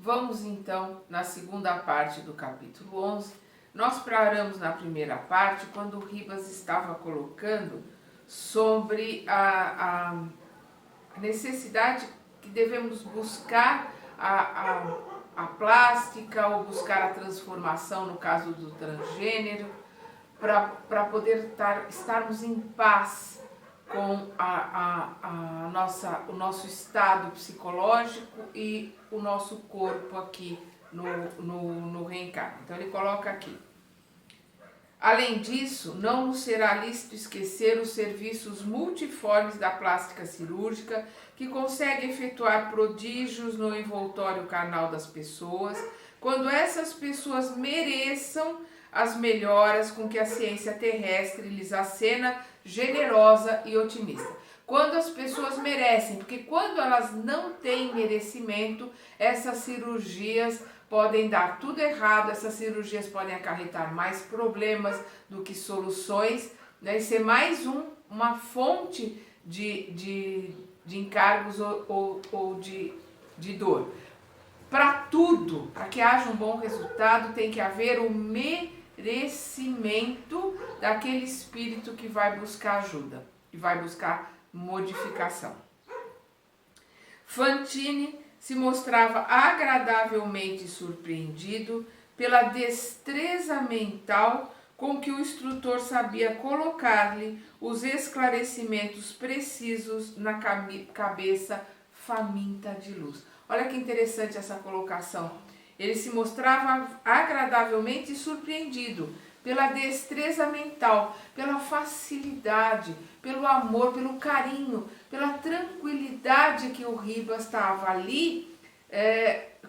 Vamos então na segunda parte do capítulo 11. Nós paramos na primeira parte quando o Ribas estava colocando sobre a necessidade que devemos buscar a plástica ou buscar a transformação no caso do transgênero para poder estarmos em paz com o nosso estado psicológico e o nosso corpo aqui no reencarno. Então ele coloca aqui: além disso, não nos será lícito esquecer os serviços multiformes da plástica cirúrgica, que consegue efetuar prodígios no envoltório carnal das pessoas, quando essas pessoas mereçam as melhoras com que a ciência terrestre lhes acena, generosa e otimista. Quando as pessoas merecem, porque quando elas não têm merecimento, essas cirurgias podem dar tudo errado, essas cirurgias podem acarretar mais problemas do que soluções, né, e ser mais uma fonte de encargos ou de dor. Para tudo, para que haja um bom resultado, tem que haver o merecimento daquele espírito que vai buscar ajuda, que vai buscar modificação. Fantini se mostrava agradavelmente surpreendido pela destreza mental com que o instrutor sabia colocar-lhe os esclarecimentos precisos na cabeça faminta de luz. Olha que interessante essa colocação. Ele se mostrava agradavelmente surpreendido pela destreza mental, pela facilidade, pelo amor, pelo carinho, pela tranquilidade que o Ribas estava ali,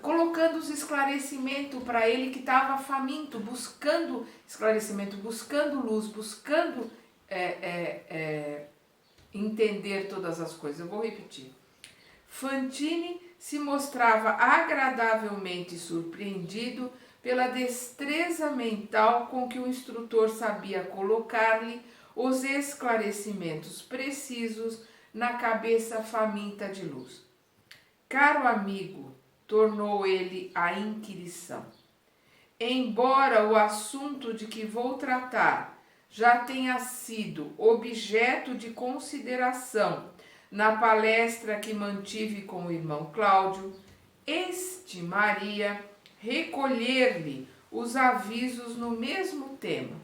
colocando os esclarecimentos para ele que estava faminto, buscando esclarecimento, buscando luz, buscando entender todas as coisas. Eu vou repetir. Fantini se mostrava agradavelmente surpreendido pela destreza mental com que o instrutor sabia colocar-lhe os esclarecimentos precisos na cabeça faminta de luz. Caro amigo, tornou ele a inquirição, embora o assunto de que vou tratar já tenha sido objeto de consideração na palestra que mantive com o irmão Cláudio, estimaria recolher-lhe os avisos no mesmo tema.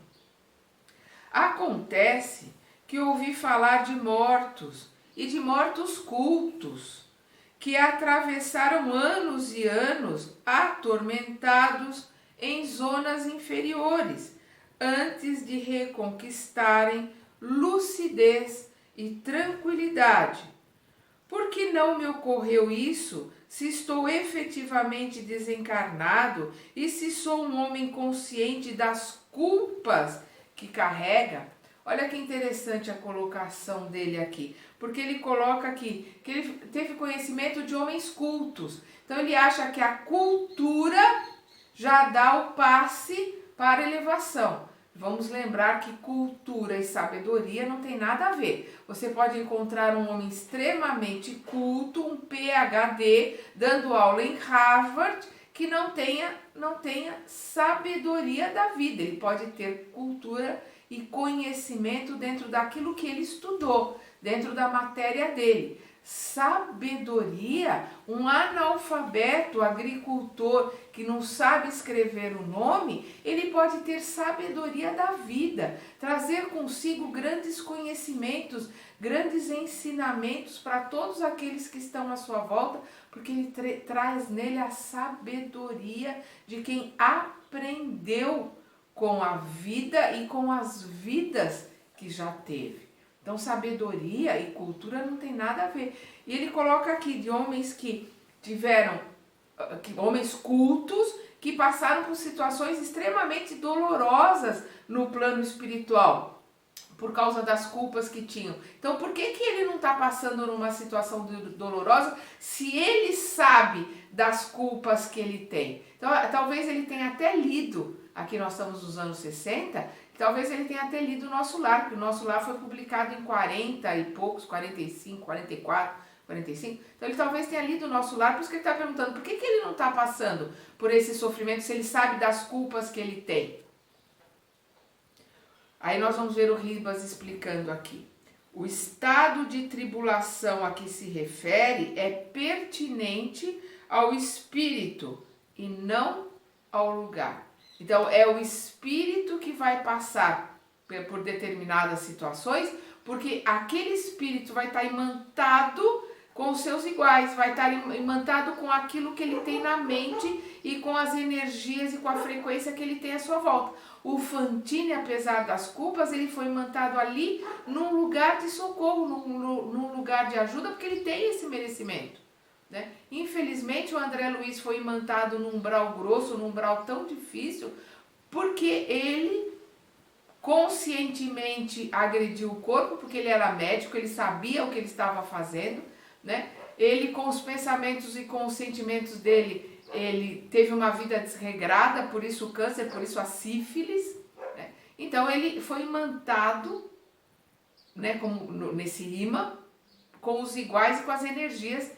Acontece que ouvi falar de mortos e de mortos cultos, que atravessaram anos e anos atormentados em zonas inferiores, antes de reconquistarem lucidez e tranquilidade. Por que não me ocorreu isso se estou efetivamente desencarnado e se sou um homem consciente das culpas que carrega? Olha que interessante a colocação dele aqui, porque ele coloca aqui que ele teve conhecimento de homens cultos. Então ele acha que a cultura já dá o passe para a elevação. Vamos lembrar que cultura e sabedoria não tem nada a ver. Você pode encontrar um homem extremamente culto, um PhD, dando aula em Harvard, que não tenha sabedoria da vida. Ele pode ter cultura e conhecimento dentro daquilo que ele estudou, dentro da matéria dele. Sabedoria, um analfabeto agricultor que não sabe escrever o nome, ele pode ter sabedoria da vida, trazer consigo grandes conhecimentos, grandes ensinamentos para todos aqueles que estão à sua volta, porque ele traz nele a sabedoria de quem aprendeu com a vida e com as vidas que já teve. Então, sabedoria e cultura não tem nada a ver. E ele coloca aqui de homens que tiveram, homens cultos, que passaram por situações extremamente dolorosas no plano espiritual, por causa das culpas que tinham. Então, por que ele não está passando numa situação dolorosa se ele sabe das culpas que ele tem? Então, talvez ele tenha até lido, aqui nós estamos nos anos 60, talvez ele tenha até lido o Nosso Lar, porque o Nosso Lar foi publicado em 40 e poucos, 45, 44, 45. Então ele talvez tenha lido o Nosso Lar, por isso que ele está perguntando por que ele não está passando por esse sofrimento se ele sabe das culpas que ele tem. Aí nós vamos ver o Ribas explicando aqui. O estado de tribulação a que se refere é pertinente ao espírito e não ao lugar. Então é o espírito que vai passar por determinadas situações, porque aquele espírito vai estar imantado com os seus iguais, vai estar imantado com aquilo que ele tem na mente e com as energias e com a frequência que ele tem à sua volta. O Fantini, apesar das culpas, ele foi imantado ali num lugar de socorro, num lugar de ajuda, porque ele tem esse merecimento, né? Infelizmente, o André Luiz foi imantado num umbral grosso, num umbral tão difícil, porque ele conscientemente agrediu o corpo, porque ele era médico, ele sabia o que ele estava fazendo, né? Ele, com os pensamentos e com os sentimentos dele, ele teve uma vida desregrada, por isso o câncer, por isso a sífilis, né? Então ele foi imantado, né, nesse imã, com os iguais e com as energias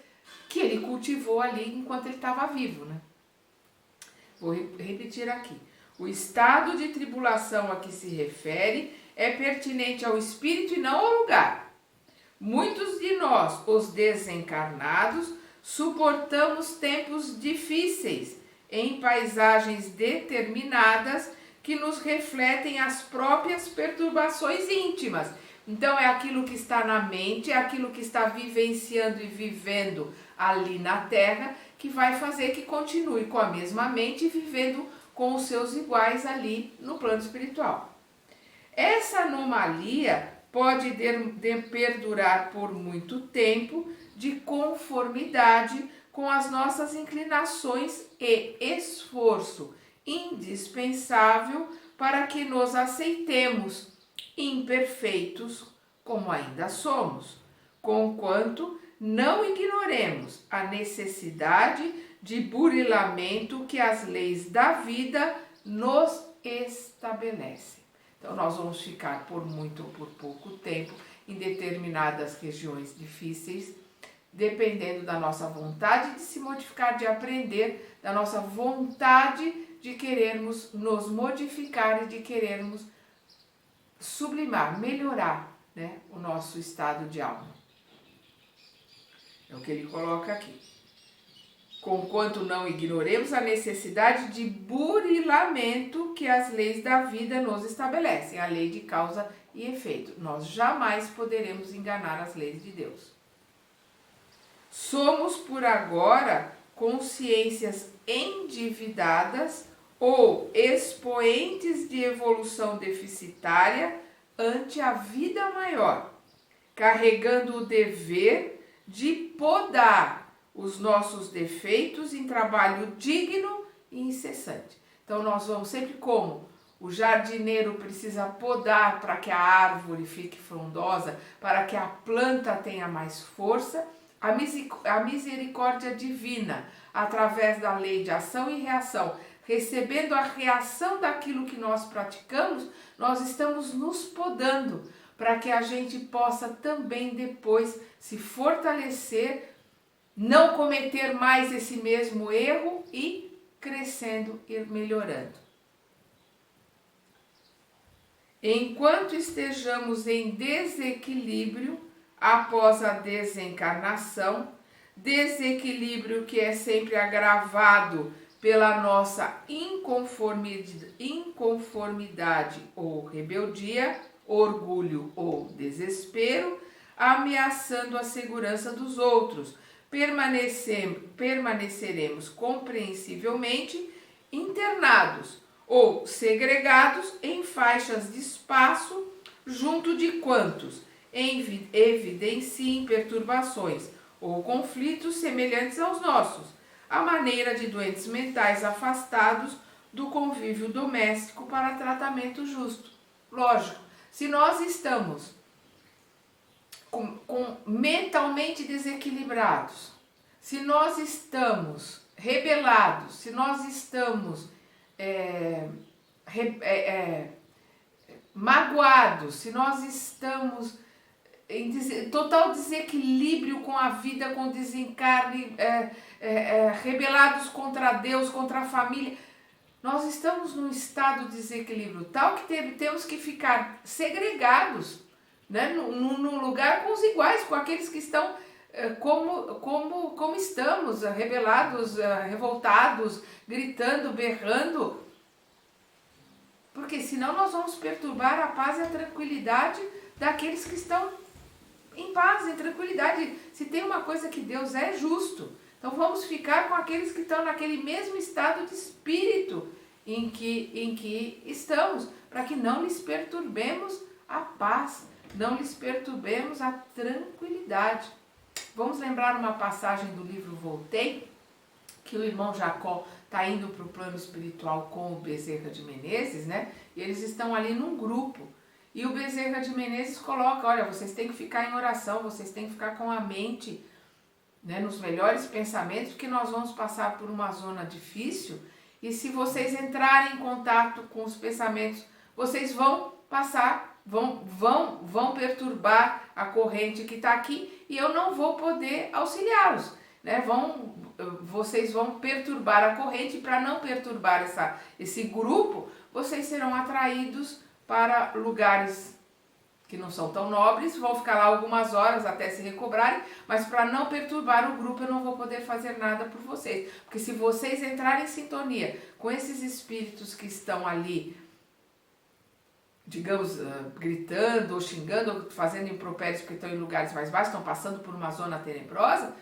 que ele cultivou ali enquanto ele estava vivo, né? Vou repetir aqui. O estado de tribulação a que se refere é pertinente ao espírito e não ao lugar. Muitos de nós, os desencarnados, suportamos tempos difíceis em paisagens determinadas que nos refletem as próprias perturbações íntimas. Então é aquilo que está na mente, é aquilo que está vivenciando e vivendo ali na Terra, que vai fazer que continue com a mesma mente, vivendo com os seus iguais ali no plano espiritual. Essa anomalia pode perdurar por muito tempo de conformidade com as nossas inclinações e esforço indispensável para que nos aceitemos imperfeitos como ainda somos, conquanto não ignoremos a necessidade de burilamento que as leis da vida nos estabelecem. Então, nós vamos ficar por muito ou por pouco tempo em determinadas regiões difíceis, dependendo da nossa vontade de se modificar, de aprender, da nossa vontade de querermos nos modificar e de querermos sublimar, melhorar, né, o nosso estado de alma. É o que ele coloca aqui. Conquanto não ignoremos a necessidade de burilamento que as leis da vida nos estabelecem, a lei de causa e efeito. Nós jamais poderemos enganar as leis de Deus. Somos, por agora, consciências endividadas ou expoentes de evolução deficitária ante a vida maior, carregando o dever de podar os nossos defeitos em trabalho digno e incessante. Então nós vamos sempre como o jardineiro precisa podar para que a árvore fique frondosa, para que a planta tenha mais força, a misericórdia divina, através da lei de ação e reação, recebendo a reação daquilo que nós praticamos, nós estamos nos podando para que a gente possa também depois se fortalecer, não cometer mais esse mesmo erro e crescendo e melhorando. Enquanto estejamos em desequilíbrio após a desencarnação, desequilíbrio que é sempre agravado pela nossa inconformidade ou rebeldia, orgulho ou desespero, ameaçando a segurança dos outros, permaneceremos compreensivelmente internados ou segregados em faixas de espaço junto de quantos evidenciem perturbações ou conflitos semelhantes aos nossos, à maneira de doentes mentais afastados do convívio doméstico para tratamento justo. Lógico, se nós estamos mentalmente desequilibrados, se nós estamos rebelados, se nós estamos magoados, se nós estamos em total desequilíbrio com a vida, com desencarne, rebelados contra Deus, contra a família. Nós estamos num estado de desequilíbrio tal que temos que ficar segregados, né, num lugar com os iguais, com aqueles que estão como estamos, rebelados, revoltados, gritando, berrando, porque senão nós vamos perturbar a paz e a tranquilidade daqueles que estão em paz, em tranquilidade. Se tem uma coisa que Deus é justo, então vamos ficar com aqueles que estão naquele mesmo estado de espírito em que estamos, para que não lhes perturbemos a paz, não lhes perturbemos a tranquilidade. Vamos lembrar uma passagem do livro Voltei, que o irmão Jacó está indo para o plano espiritual com o Bezerra de Menezes, né? E eles estão ali num grupo. E o Bezerra de Menezes coloca, olha, vocês têm que ficar em oração, vocês têm que ficar com a mente, né, nos melhores pensamentos, porque nós vamos passar por uma zona difícil. E se vocês entrarem em contato com os pensamentos, vocês vão passar, vão perturbar a corrente que está aqui e eu não vou poder auxiliá-los, né? Vocês vão perturbar a corrente. Para não perturbar esse grupo, vocês serão atraídos para lugares que não são tão nobres, vão ficar lá algumas horas até se recobrarem, mas para não perturbar o grupo eu não vou poder fazer nada por vocês, porque se vocês entrarem em sintonia com esses espíritos que estão ali, digamos, gritando ou xingando, ou fazendo impropérios porque estão em lugares mais baixos, estão passando por uma zona tenebrosa,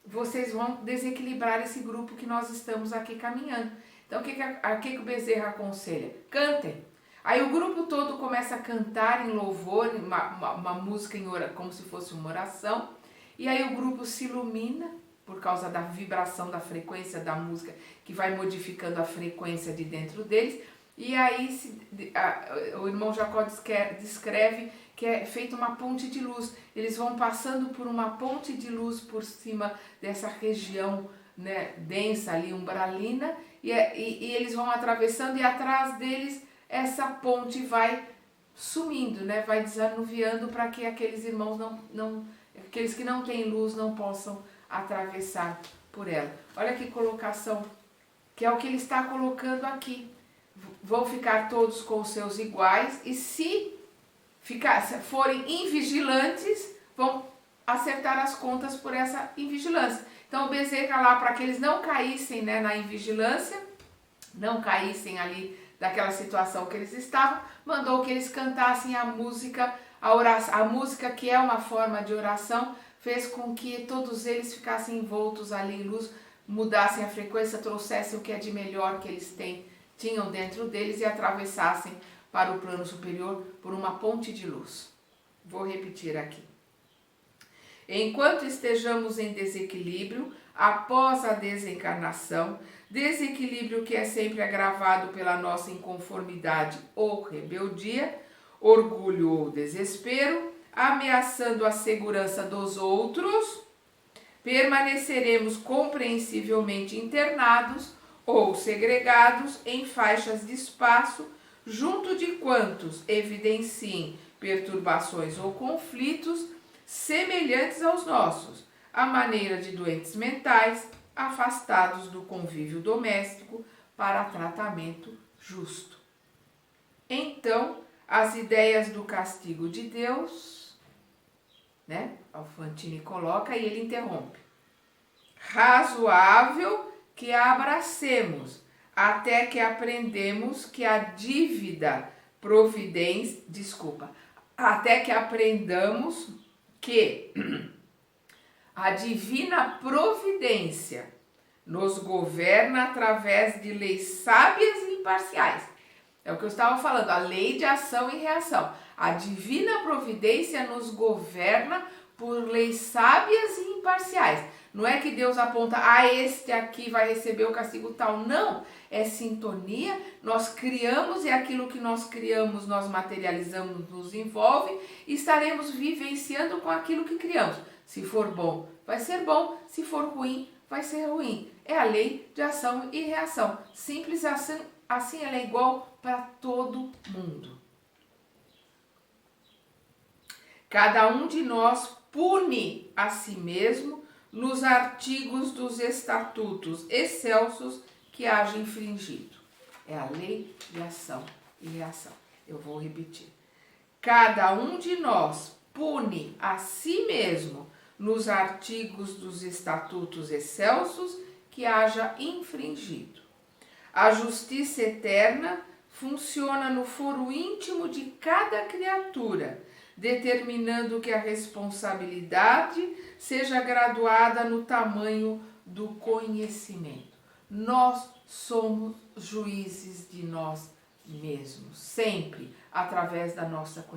vocês vão desequilibrar esse grupo que nós estamos aqui caminhando. Então, o que o Bezerra aconselha? Cantem. Aí o grupo todo começa a cantar em louvor, uma música como se fosse uma oração, e aí o grupo se ilumina por causa da vibração da frequência da música, que vai modificando a frequência de dentro deles, e aí o irmão Jacó descreve que é feita uma ponte de luz. Eles vão passando por uma ponte de luz por cima dessa região, né, densa ali, umbralina, e eles vão atravessando, e atrás deles essa ponte vai sumindo, né? Vai desanuviando para que aqueles irmãos aqueles que não têm luz não possam atravessar por ela. Olha que colocação, que é o que ele está colocando aqui. Vão ficar todos com os seus iguais e se forem invigilantes, vão acertar as contas por essa invigilância. Então o Bezerra lá, para que eles não caíssem, né, na invigilância, não caíssem ali daquela situação que eles estavam, mandou que eles cantassem a música, a música que é uma forma de oração, fez com que todos eles ficassem envoltos ali em luz, mudassem a frequência, trouxessem o que é de melhor que eles tinham dentro deles e atravessassem para o plano superior por uma ponte de luz. Vou repetir aqui. Enquanto estejamos em desequilíbrio, após a desencarnação, desequilíbrio que é sempre agravado pela nossa inconformidade ou rebeldia, orgulho ou desespero, ameaçando a segurança dos outros, permaneceremos compreensivelmente internados ou segregados em faixas de espaço, junto de quantos evidenciem perturbações ou conflitos semelhantes aos nossos, à maneira de doentes mentais, afastados do convívio doméstico para tratamento justo. Então, as ideias do castigo de Deus, né? Alfantini coloca e ele interrompe. Razoável que a abracemos, até que aprendemos que a até que aprendamos que a divina providência nos governa através de leis sábias e imparciais. É o que eu estava falando, a lei de ação e reação. A divina providência nos governa por leis sábias e imparciais. Não é que Deus aponta, este aqui vai receber o castigo tal. Não, é sintonia. Nós criamos e aquilo que nós criamos, nós materializamos, nos envolve e estaremos vivenciando com aquilo que criamos. Se for bom, vai ser bom. Se for ruim, vai ser ruim. É a lei de ação e reação. Simples assim ela é igual para todo mundo. Cada um de nós pune a si mesmo nos artigos dos estatutos excelsos que haja infringido. É a lei de ação e reação. Eu vou repetir. Cada um de nós pune a si mesmo nos artigos dos estatutos excelsos que haja infringido. A justiça eterna funciona no foro íntimo de cada criatura, determinando que a responsabilidade seja graduada no tamanho do conhecimento. Nós somos juízes de nós mesmos, sempre através da nossa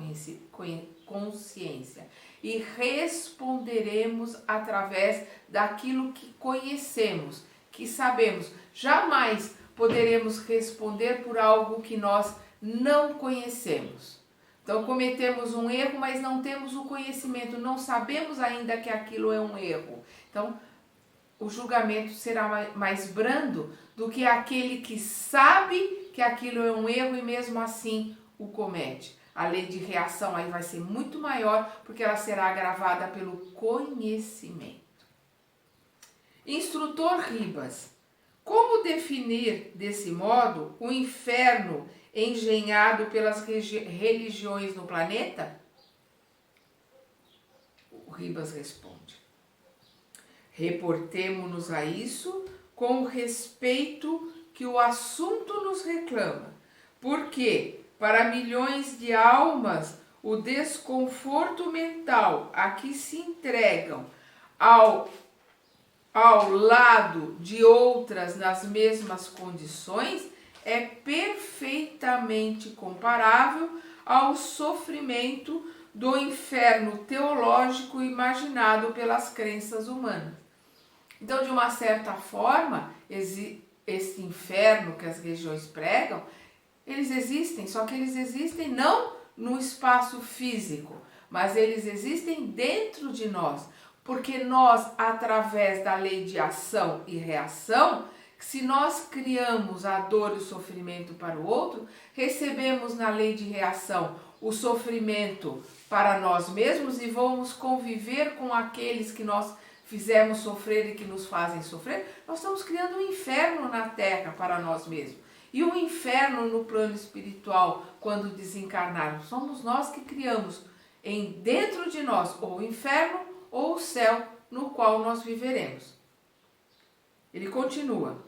consciência. E responderemos através daquilo que conhecemos, que sabemos. Jamais poderemos responder por algo que nós não conhecemos. Então cometemos um erro, mas não temos o conhecimento, não sabemos ainda que aquilo é um erro. Então o julgamento será mais brando do que aquele que sabe que aquilo é um erro e mesmo assim o comete. A lei de reação aí vai ser muito maior, porque ela será agravada pelo conhecimento. Instrutor Ribas, como definir desse modo o inferno engenhado pelas religiões no planeta? O Ribas responde: reportemo-nos a isso com o respeito que o assunto nos reclama, porque para milhões de almas o desconforto mental a que se entregam ao lado de outras nas mesmas condições é perfeitamente comparável ao sofrimento do inferno teológico imaginado pelas crenças humanas. Então, de uma certa forma, esse inferno que as religiões pregam, eles existem, só que eles existem não no espaço físico, mas eles existem dentro de nós, porque nós, através da lei de ação e reação, se nós criamos a dor e o sofrimento para o outro, recebemos na lei de reação o sofrimento para nós mesmos e vamos conviver com aqueles que nós fizemos sofrer e que nos fazem sofrer. Nós estamos criando um inferno na terra para nós mesmos. E um inferno no plano espiritual, quando desencarnarmos, somos nós que criamos dentro de nós ou o inferno ou o céu no qual nós viveremos. Ele continua: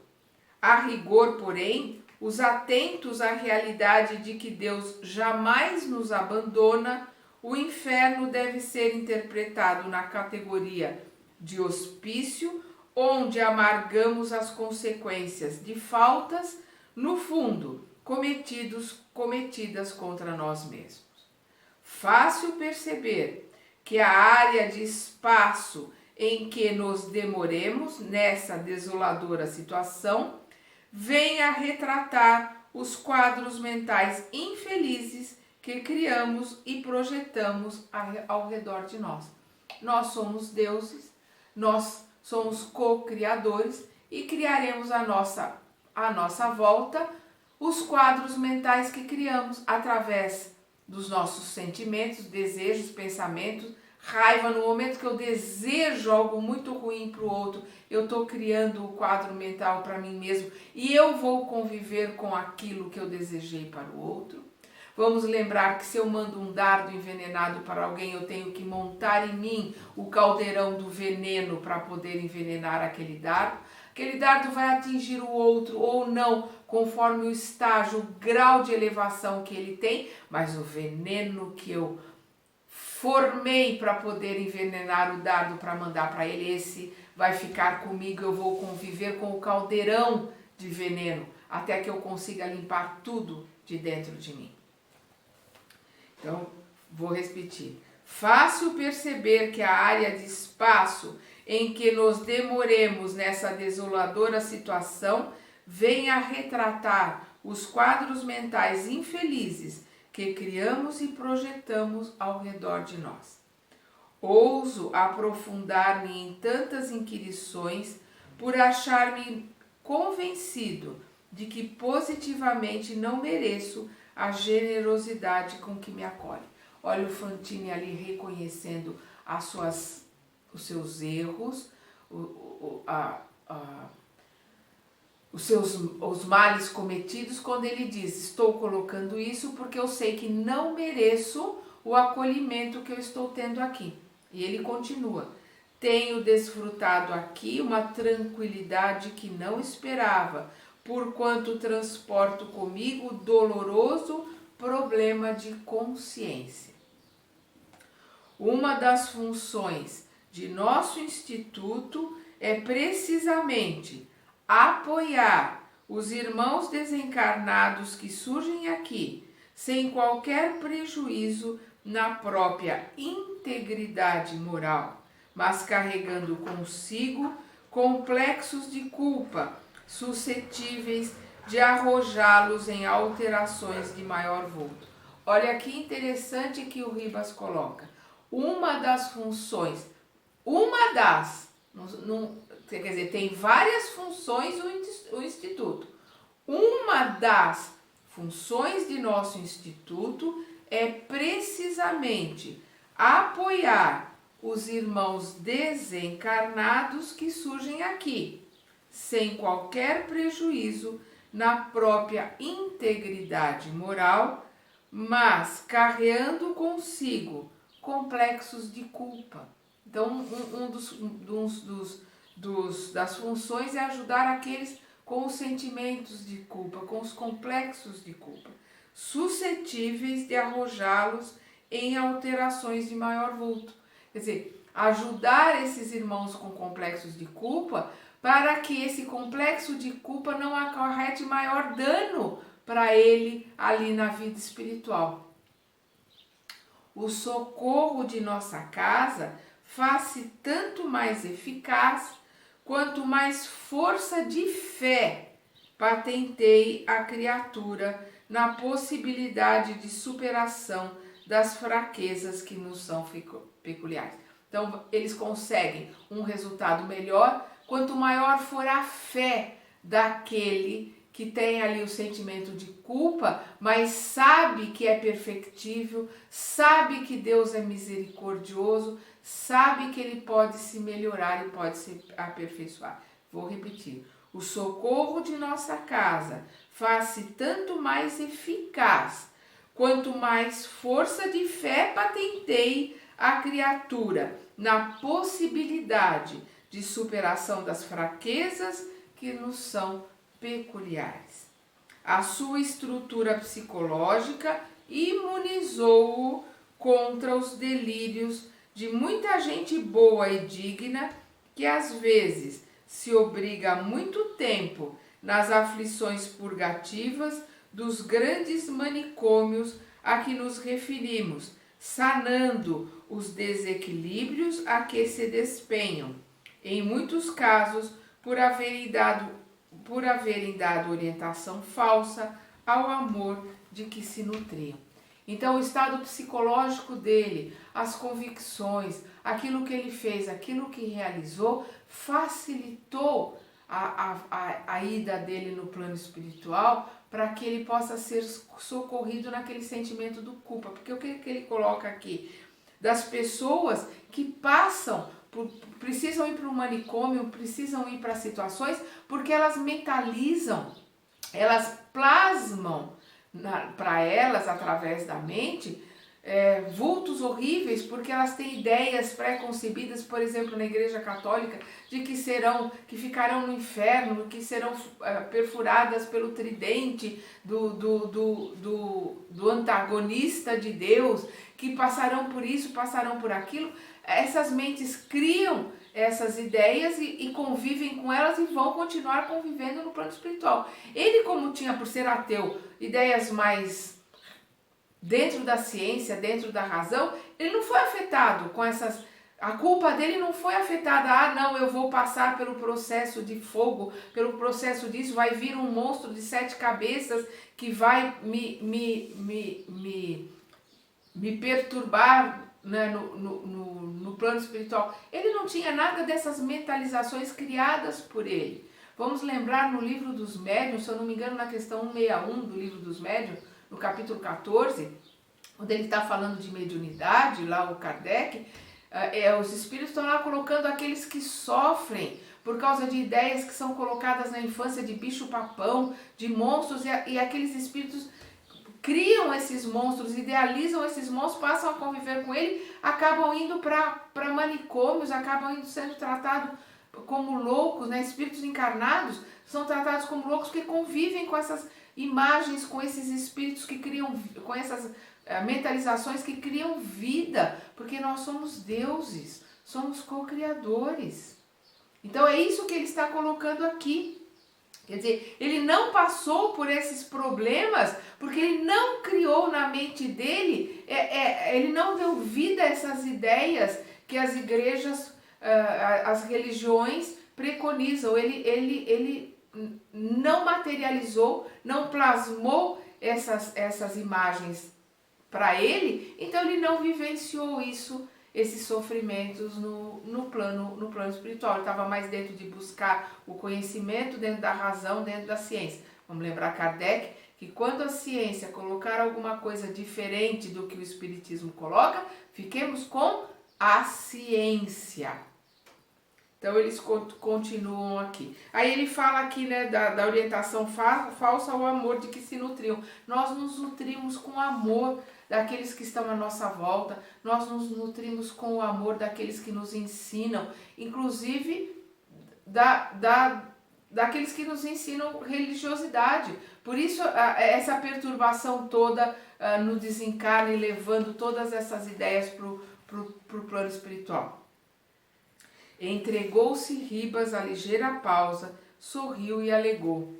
a rigor, porém, os atentos à realidade de que Deus jamais nos abandona, o inferno deve ser interpretado na categoria de hospício, onde amargamos as consequências de faltas, no fundo, cometidas contra nós mesmos. Fácil perceber que a área de espaço em que nos demoremos nessa desoladora situação vem a retratar os quadros mentais infelizes que criamos e projetamos ao redor de nós. Nós somos deuses, nós somos co-criadores e criaremos à nossa volta os quadros mentais que criamos através dos nossos sentimentos, desejos, pensamentos, raiva. No momento que eu desejo algo muito ruim para o outro, eu estou criando o quadro mental para mim mesmo e eu vou conviver com aquilo que eu desejei para o outro. Vamos lembrar que se eu mando um dardo envenenado para alguém, eu tenho que montar em mim o caldeirão do veneno para poder envenenar aquele dardo. Aquele dardo vai atingir o outro ou não, conforme o estágio, o grau de elevação que ele tem, mas o veneno que eu formei para poder envenenar o dardo para mandar para ele, esse vai ficar comigo, eu vou conviver com o caldeirão de veneno, até que eu consiga limpar tudo de dentro de mim. Então, vou repetir. Fácil perceber que a área de espaço em que nos demoremos nessa desoladora situação vem a retratar os quadros mentais infelizes que criamos e projetamos ao redor de nós. Ouso aprofundar-me em tantas inquirições por achar-me convencido de que positivamente não mereço a generosidade com que me acolhe. Olha o Fantini ali reconhecendo os seus erros, os males cometidos, quando ele diz: estou colocando isso porque eu sei que não mereço o acolhimento que eu estou tendo aqui. E ele continua: tenho desfrutado aqui uma tranquilidade que não esperava, porquanto transporto comigo doloroso problema de consciência. Uma das funções de nosso instituto é precisamente apoiar os irmãos desencarnados que surgem aqui, sem qualquer prejuízo na própria integridade moral, mas carregando consigo complexos de culpa, suscetíveis de arrojá-los em alterações de maior vulto. Olha que interessante que o Ribas coloca. Uma das funções, quer dizer, tem várias funções o Instituto. Uma das funções de nosso Instituto é precisamente apoiar os irmãos desencarnados que surgem aqui, sem qualquer prejuízo na própria integridade moral, mas carregando consigo complexos de culpa. Então, das funções é ajudar aqueles com os sentimentos de culpa, com os complexos de culpa, suscetíveis de arrojá-los em alterações de maior vulto. Quer dizer, ajudar esses irmãos com complexos de culpa para que esse complexo de culpa não acarrete maior dano para ele ali na vida espiritual. O socorro de nossa casa faz-se tanto mais eficaz quanto mais força de fé patenteie a criatura na possibilidade de superação das fraquezas que nos são peculiares. Então, eles conseguem um resultado melhor quanto maior for a fé daquele que tem ali o sentimento de culpa, mas sabe que é perfectível, sabe que Deus é misericordioso, sabe que ele pode se melhorar e pode se aperfeiçoar. Vou repetir. O socorro de nossa casa faz-se tanto mais eficaz, quanto mais força de fé patenteie a criatura na possibilidade de superação das fraquezas que nos são peculiares. A sua estrutura psicológica imunizou-o contra os delírios de muita gente boa e digna que às vezes se obriga muito tempo nas aflições purgativas dos grandes manicômios a que nos referimos, sanando os desequilíbrios a que se despenham, em muitos casos por haverem dado orientação falsa ao amor de que se nutriam. Então, o estado psicológico dele, as convicções, aquilo que ele fez, aquilo que realizou, facilitou a ida dele no plano espiritual para que ele possa ser socorrido naquele sentimento do culpa. Porque o que ele coloca aqui? Das pessoas que precisam ir para o manicômio, precisam ir para situações, porque elas mentalizam, elas plasmam para elas, através da mente, vultos horríveis, porque elas têm ideias pré-concebidas, por exemplo, na Igreja Católica, de que ficarão no inferno, que serão perfuradas pelo tridente do antagonista de Deus, que passarão por isso, passarão por aquilo. Essas mentes criam essas ideias e convivem com elas e vão continuar convivendo no plano espiritual. Ele, como tinha, por ser ateu, ideias mais dentro da ciência, dentro da razão, ele não foi afetado com essas... A culpa dele não foi afetada, não, eu vou passar pelo processo de fogo, pelo processo disso, vai vir um monstro de 7 cabeças que vai me perturbar, né, no plano espiritual. Ele não tinha nada dessas mentalizações criadas por ele. Vamos lembrar no livro dos médiuns, se eu não me engano, na questão 161 do livro dos médiuns, no capítulo 14, quando ele está falando de mediunidade, lá o Kardec, os espíritos estão lá colocando aqueles que sofrem por causa de ideias que são colocadas na infância de bicho-papão, de monstros, e aqueles espíritos criam esses monstros, idealizam esses monstros, passam a conviver com ele, acabam indo para manicômios, acabam indo sendo tratados como loucos, né? Espíritos encarnados são tratados como loucos porque convivem com essas imagens, com esses espíritos que criam, com essas mentalizações que criam vida, porque nós somos deuses, somos co-criadores. Então é isso que ele está colocando aqui. Quer dizer, ele não passou por esses problemas porque ele não criou na mente dele, ele não deu vida a essas ideias que as igrejas, as religiões preconizam. Ele não materializou, não plasmou essas imagens para ele, então ele não vivenciou isso, esses sofrimentos no plano espiritual. Ele estava mais dentro de buscar o conhecimento, dentro da razão, dentro da ciência. Vamos lembrar Kardec que quando a ciência colocar alguma coisa diferente do que o espiritismo coloca, fiquemos com a ciência. Então eles continuam aqui. Aí ele fala aqui, né, da orientação falsa ao amor de que se nutriam. Nós nos nutrimos com amor daqueles que estão à nossa volta, nós nos nutrimos com o amor daqueles que nos ensinam, inclusive daqueles que nos ensinam religiosidade. Por isso essa perturbação toda no desencarne, levando todas essas ideias para o plano espiritual. Entregou-se Ribas a ligeira pausa, sorriu e alegou.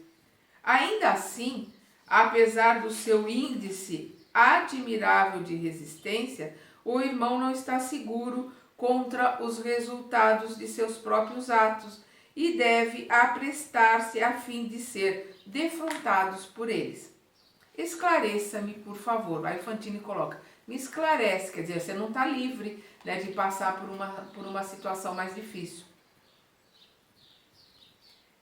Ainda assim, apesar do seu índice admirável de resistência, o irmão não está seguro contra os resultados de seus próprios atos e deve aprestar-se a fim de ser defrontados por eles. Esclareça-me, por favor. Aí Fantini coloca, me esclarece, quer dizer, você não está livre, né, de passar por uma situação mais difícil.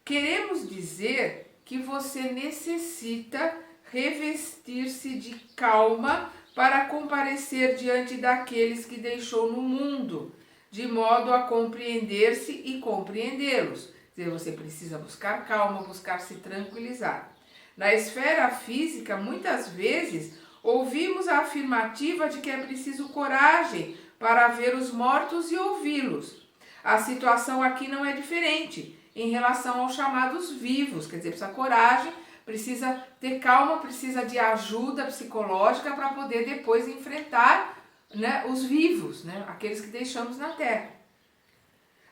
Queremos dizer que você necessita revestir-se de calma para comparecer diante daqueles que deixou no mundo, de modo a compreender-se e compreendê-los. Quer dizer, você precisa buscar calma, buscar se tranquilizar. Na esfera física, muitas vezes, ouvimos a afirmativa de que é preciso coragem para ver os mortos e ouvi-los. A situação aqui não é diferente em relação aos chamados vivos, quer dizer, precisa coragem, precisa ter calma, precisa de ajuda psicológica para poder depois enfrentar, né, os vivos, né, aqueles que deixamos na Terra.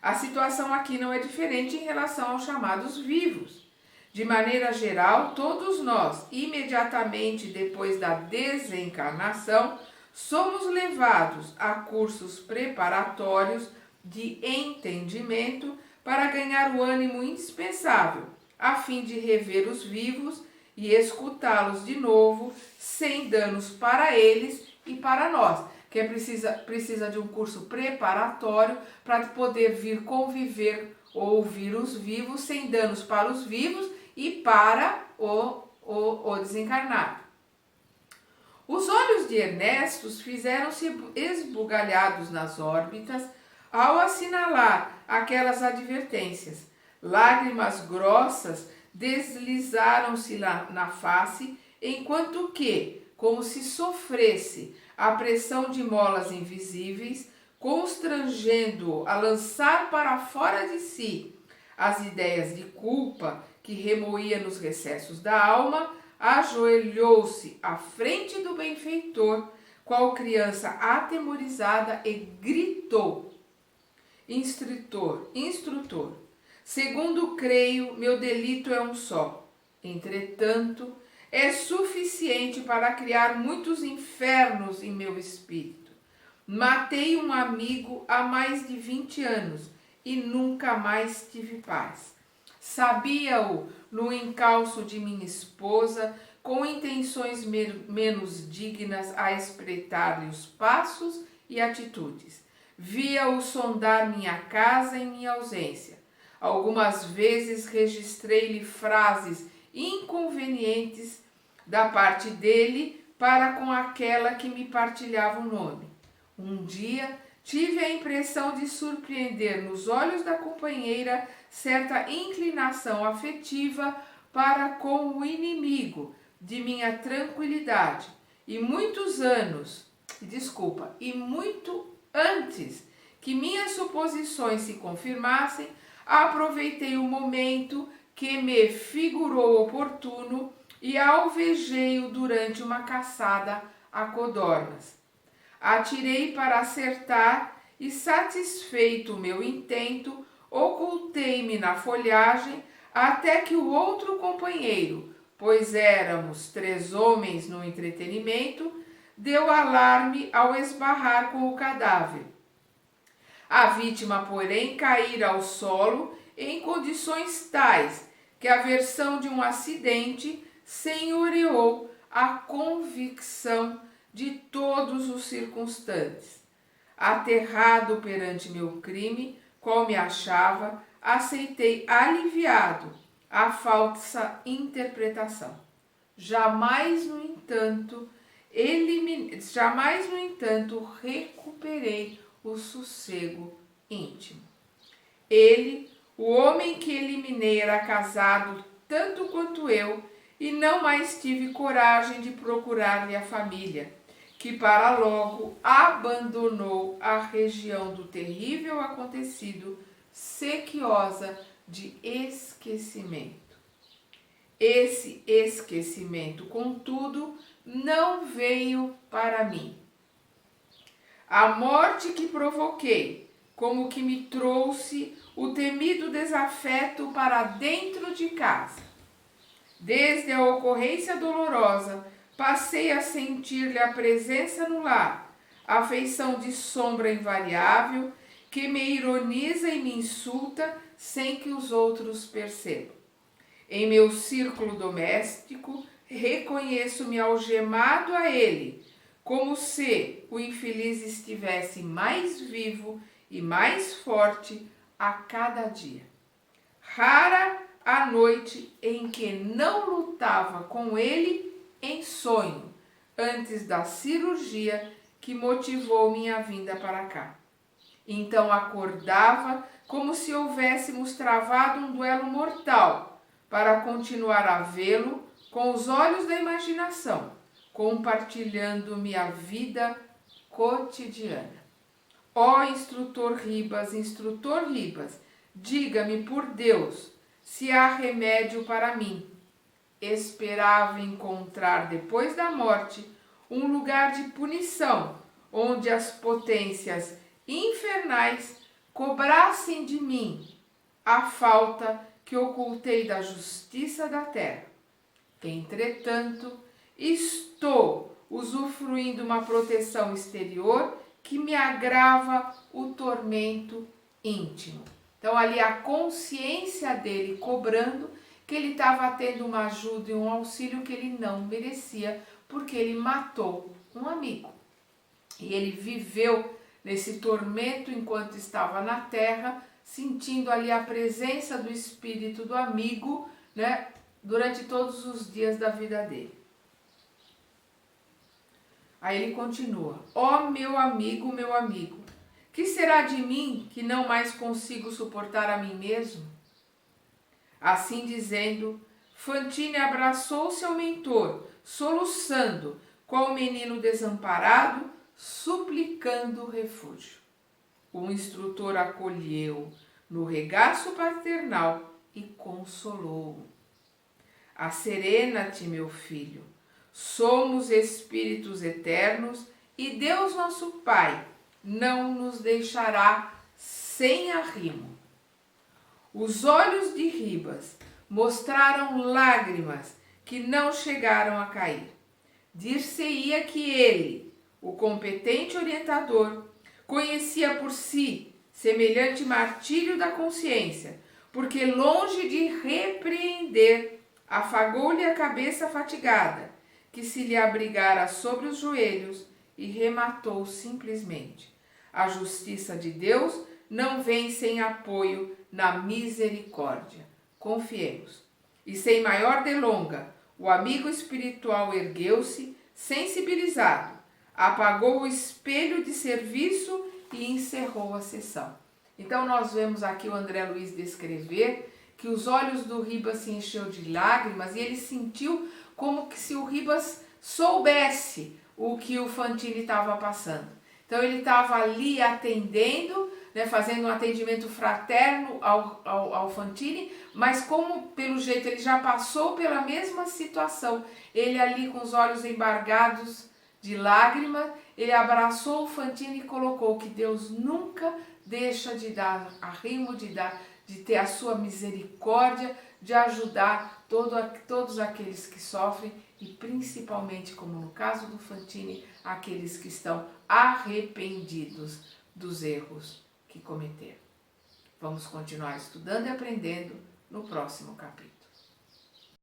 A situação aqui não é diferente em relação aos chamados vivos. De maneira geral, todos nós, imediatamente depois da desencarnação, somos levados a cursos preparatórios de entendimento para ganhar o ânimo indispensável, a fim de rever os vivos e escutá-los de novo, sem danos para eles e para nós. Que precisa de um curso preparatório para poder vir conviver, ouvir os vivos, sem danos para os vivos e para o desencarnado. Os olhos de Ernesto fizeram-se esbugalhados nas órbitas ao assinalar aquelas advertências. Lágrimas grossas deslizaram-se na face, enquanto que, como se sofresse a pressão de molas invisíveis, constrangendo-o a lançar para fora de si as ideias de culpa que remoía nos recessos da alma, ajoelhou-se à frente do benfeitor, qual criança atemorizada, e gritou: Instrutor, segundo creio, meu delito é um só. Entretanto, é suficiente para criar muitos infernos em meu espírito. Matei um amigo há mais de 20 anos e nunca mais tive paz. Sabia-o no encalço de minha esposa, com intenções menos dignas a espreitar-lhe os passos e atitudes. Via-o sondar minha casa em minha ausência. Algumas vezes registrei-lhe frases inconvenientes da parte dele para com aquela que me partilhava o nome. Um dia tive a impressão de surpreender nos olhos da companheira certa inclinação afetiva para com o inimigo de minha tranquilidade. E muito antes que minhas suposições se confirmassem, aproveitei o momento que me figurou oportuno e alvejei-o durante uma caçada a codornas. Atirei para acertar e, satisfeito o meu intento, ocultei-me na folhagem até que o outro companheiro, pois éramos 3 homens no entretenimento, deu alarme ao esbarrar com o cadáver. A vítima, porém, caíra ao solo em condições tais que a versão de um acidente senhoreou a convicção de todos os circunstantes. Aterrado perante meu crime, qual me achava, aceitei aliviado a falsa interpretação. Jamais, no entanto, recuperei o sossego íntimo. Ele, o homem que eliminei, era casado tanto quanto eu, e não mais tive coragem de procurar-lhe a família, que para logo abandonou a região do terrível acontecido, sequiosa de esquecimento. Esse esquecimento, contudo, não veio para mim. A morte que provoquei, como que me trouxe o temido desafeto para dentro de casa. Desde a ocorrência dolorosa, passei a sentir-lhe a presença no lar, a afeição de sombra invariável que me ironiza e me insulta sem que os outros percebam. Em meu círculo doméstico, reconheço-me algemado a ele, como se o infeliz estivesse mais vivo e mais forte a cada dia. Rara a noite em que não lutava com ele em sonho, antes da cirurgia que motivou minha vinda para cá. Então acordava como se houvéssemos travado um duelo mortal, para continuar a vê-lo com os olhos da imaginação, compartilhando-me a vida cotidiana. Ó instrutor Ribas, diga-me por Deus se há remédio para mim. Esperava encontrar depois da morte um lugar de punição, onde as potências infernais cobrassem de mim a falta que ocultei da justiça da terra. Entretanto, estou usufruindo uma proteção exterior que me agrava o tormento íntimo. Então, ali a consciência dele cobrando que ele estava tendo uma ajuda e um auxílio que ele não merecia, porque ele matou um amigo. E ele viveu nesse tormento enquanto estava na terra, sentindo ali a presença do espírito do amigo, né, durante todos os dias da vida dele. Aí ele continua: ó meu amigo, que será de mim que não mais consigo suportar a mim mesmo? Assim dizendo, Fantine abraçou seu mentor, soluçando, qual menino desamparado, suplicando refúgio. O instrutor acolheu no regaço paternal e consolou-o. Asserena-te, meu filho, somos espíritos eternos e Deus nosso Pai não nos deixará sem arrimo. Os olhos de Ribas mostraram lágrimas que não chegaram a cair. Dir-se-ia que ele, o competente orientador, conhecia por si semelhante martírio da consciência, porque longe de repreender, afagou-lhe a cabeça fatigada, que se lhe abrigara sobre os joelhos e rematou simplesmente: a justiça de Deus não vem sem apoio na misericórdia. Confiemos. E sem maior delonga, o amigo espiritual ergueu-se, sensibilizado, apagou o espelho de serviço e encerrou a sessão. Então nós vemos aqui o André Luiz descrever que os olhos do Ribas se encheu de lágrimas e ele sentiu como que se o Ribas soubesse o que o Fantini estava passando. Então ele estava ali atendendo, né, fazendo um atendimento fraterno ao Fantini, mas como pelo jeito ele já passou pela mesma situação, ele ali com os olhos embargados de lágrima, ele abraçou o Fantini e colocou que Deus nunca deixa de dar arrimo, de ter a sua misericórdia, de ajudar todos aqueles que sofrem e principalmente, como no caso do Fantini, aqueles que estão arrependidos dos erros que cometeram. Vamos continuar estudando e aprendendo no próximo capítulo.